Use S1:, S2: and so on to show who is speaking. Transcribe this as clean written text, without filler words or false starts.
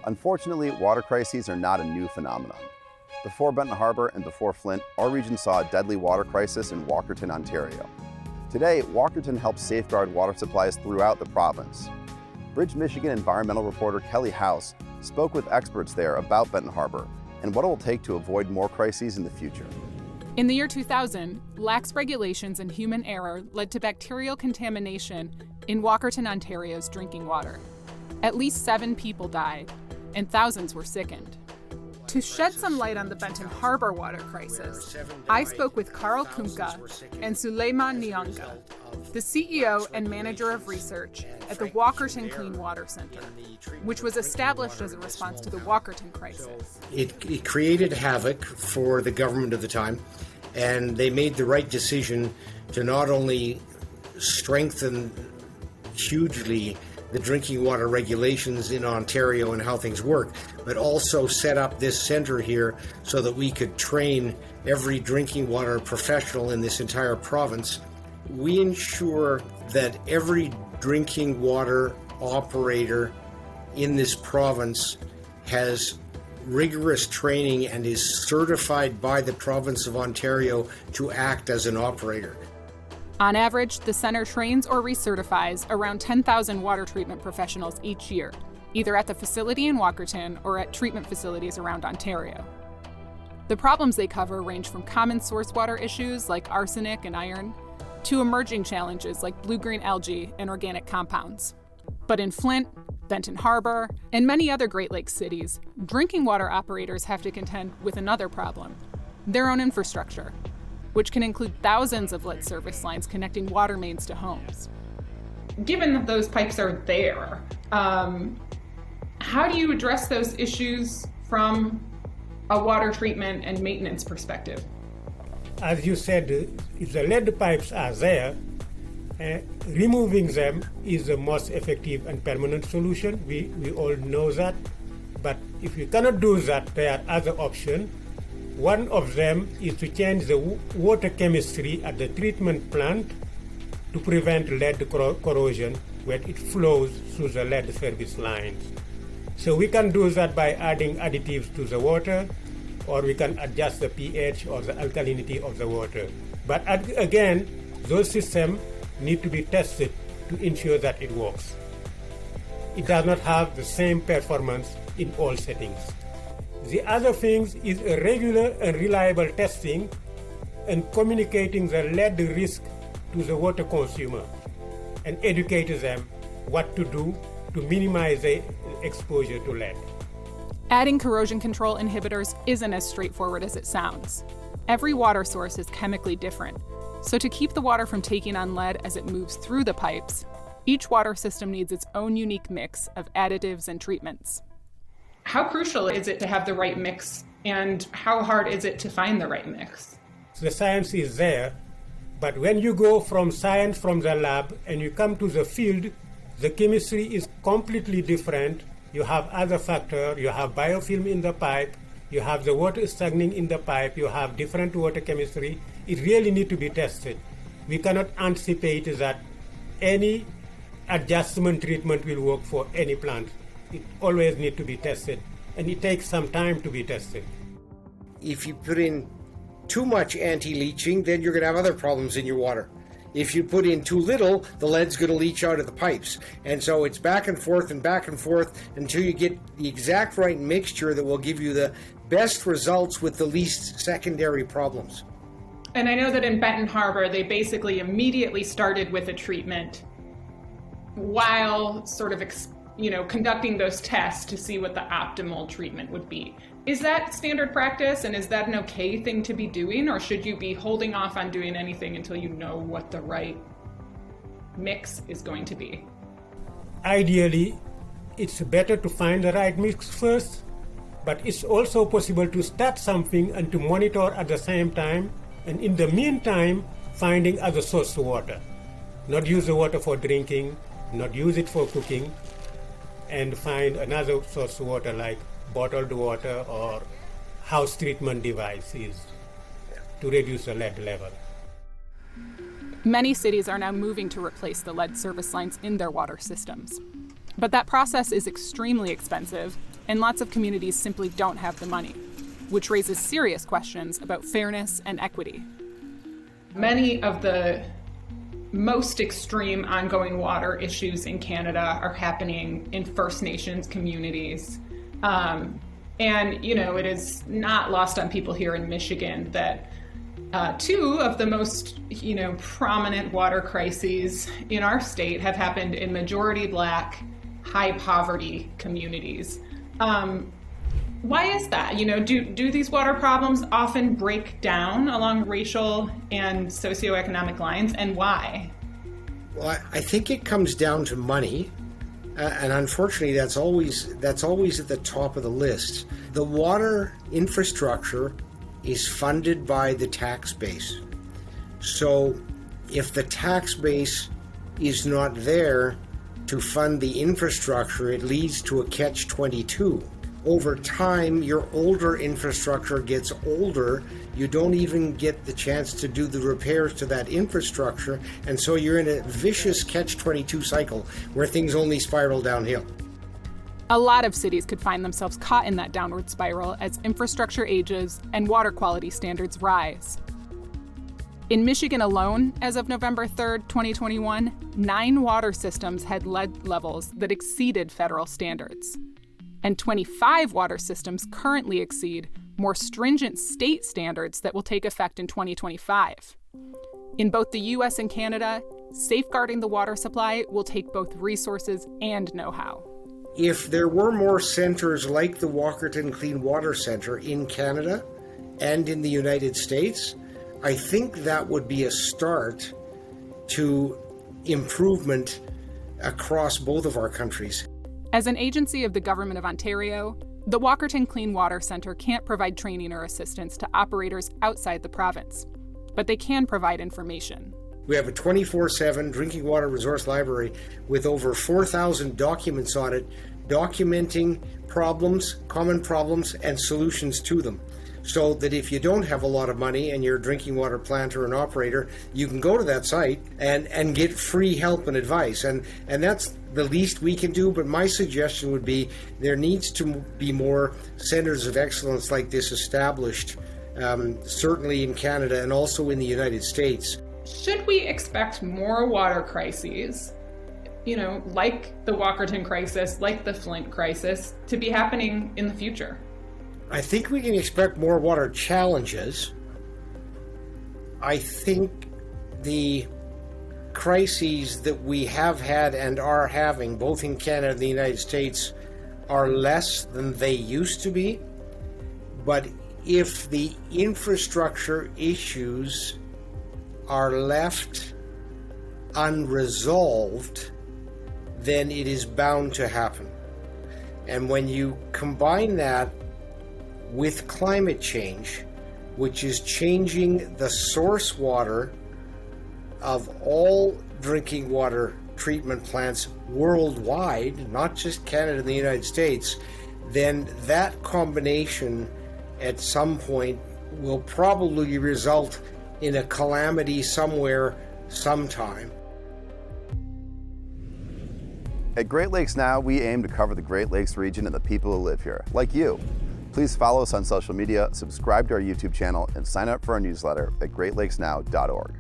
S1: Unfortunately, water crises are not a new phenomenon. Before Benton Harbor and before Flint, our region saw a deadly water crisis in Walkerton, Ontario. Today, Walkerton helps safeguard water supplies throughout the province. Bridge, Michigan environmental reporter Kelly House spoke with experts there about Benton Harbor and what it will take to avoid more crises in the future.
S2: In the year 2000, lax regulations and human error led to bacterial contamination in Walkerton, Ontario's drinking water. At least 7 people died, and thousands were sickened. To shed some light on the Benton Harbor water crisis, I spoke with Carl Kunka and Suleiman Nyanga, the CEO and manager of research at the Walkerton Clean Water Centre, which was established as a response to the Walkerton crisis.
S3: It created havoc for the government of the time, and they made the right decision to not only strengthen hugely the drinking water regulations in Ontario and how things work, but also set up this centre here so that we could train every drinking water professional in this entire province. We ensure that every drinking water operator in this province has rigorous training and is certified by the province of Ontario to act as an operator.
S2: On average, the center trains or recertifies around 10,000 water treatment professionals each year, either at the facility in Walkerton or at treatment facilities around Ontario. The problems they cover range from common source water issues like arsenic and iron to emerging challenges like blue-green algae and organic compounds. But in Flint, Benton Harbor, and many other Great Lakes cities, drinking water operators have to contend with another problem: their own infrastructure, which can include thousands of lead service lines connecting water mains to homes. Given that those pipes are there, how do you address those issues from a water treatment and maintenance perspective?
S4: As you said, if the lead pipes are there, removing them is the most effective and permanent solution. We all know that. But if you cannot do that, there are other options. One of them is to change the water chemistry at the treatment plant to prevent lead corrosion when it flows through the lead service lines. So we can do that by adding additives to the water, or we can adjust the pH or the alkalinity of the water. But again, those systems need to be tested to ensure that it works. It does not have the same performance in all settings. The other thing is a regular and reliable testing and communicating the lead risk to the water consumer and educate them what to do to minimize the exposure to lead.
S2: Adding corrosion control inhibitors isn't as straightforward as it sounds. Every water source is chemically different, so to keep the water from taking on lead as it moves through the pipes, each water system needs its own unique mix of additives and treatments. How crucial is it to have the right mix, and how hard is it to find the right mix?
S4: The science is there, but when you go from science from the lab and you come to the field, the chemistry is completely different. You have other factors, you have biofilm in the pipe, you have the water stagnating in the pipe, you have different water chemistry. It really needs to be tested. We cannot anticipate that any adjustment treatment will work for any plant. It always needs to be tested, and it takes some time to be tested.
S3: If you put in too much anti-leaching, then you're going to have other problems in your water. If you put in too little, the lead's going to leach out of the pipes. And so it's back and forth until you get the exact right mixture that will give you the best results with the least secondary problems.
S2: And I know that in Benton Harbor, they basically immediately started with a treatment while sort of conducting those tests to see what the optimal treatment would be. Is that standard practice, and is that an okay thing to be doing, or should you be holding off on doing anything until you know what the right mix is going to be?
S4: Ideally, it's better to find the right mix first, but it's also possible to start something and to monitor at the same time, and in the meantime, finding other source of water. Not use the water for drinking, not use it for cooking, and find another source of water like bottled water or house treatment devices to reduce the lead level.
S2: Many cities are now moving to replace the lead service lines in their water systems. But that process is extremely expensive and lots of communities simply don't have the money, which raises serious questions about fairness and equity. Many of the most extreme ongoing water issues in Canada are happening in First Nations communities. And, it is not lost on people here in Michigan that two of the most, prominent water crises in our state have happened in majority Black, high poverty communities. Why is that? Do these water problems often break down along racial and socioeconomic lines, and why?
S3: Well, I think it comes down to money. And unfortunately, that's always at the top of the list. The water infrastructure is funded by the tax base. So if the tax base is not there to fund the infrastructure, it leads to a catch-22. Over time, your older infrastructure gets older. You don't even get the chance to do the repairs to that infrastructure, and so you're in a vicious catch-22 cycle where things only spiral downhill.
S2: A lot of cities could find themselves caught in that downward spiral as infrastructure ages and water quality standards rise. In Michigan alone, as of November 3rd, 2021, 9 water systems had lead levels that exceeded federal standards. And 25 water systems currently exceed more stringent state standards that will take effect in 2025. In both the US and Canada, safeguarding the water supply will take both resources and know-how.
S3: If there were more centers like the Walkerton Clean Water Centre in Canada and in the United States, I think that would be a start to improvement across both of our countries.
S2: As an agency of the Government of Ontario, the Walkerton Clean Water Centre can't provide training or assistance to operators outside the province, but they can provide information.
S3: We have a 24/7 drinking water resource library with over 4,000 documents on it, documenting problems, common problems, and solutions to them. So that if you don't have a lot of money and you're a drinking water plant or an operator, you can go to that site and get free help and advice. And that's the least we can do, but my suggestion would be there needs to be more centers of excellence like this established, certainly in Canada and also in the United States.
S2: Should we expect more water crises, like the Walkerton crisis, like the Flint crisis, to be happening in the future?
S3: I think we can expect more water challenges. I think the crises that we have had and are having, both in Canada and the United States, are less than they used to be. But if the infrastructure issues are left unresolved, then it is bound to happen. And when you combine that with climate change, which is changing the source water of all drinking water treatment plants worldwide, not just Canada and the United States, then that combination at some point will probably result in a calamity somewhere, sometime.
S1: At Great Lakes Now, we aim to cover the Great Lakes region and the people who live here, like you. Please follow us on social media, subscribe to our YouTube channel, and sign up for our newsletter at greatlakesnow.org.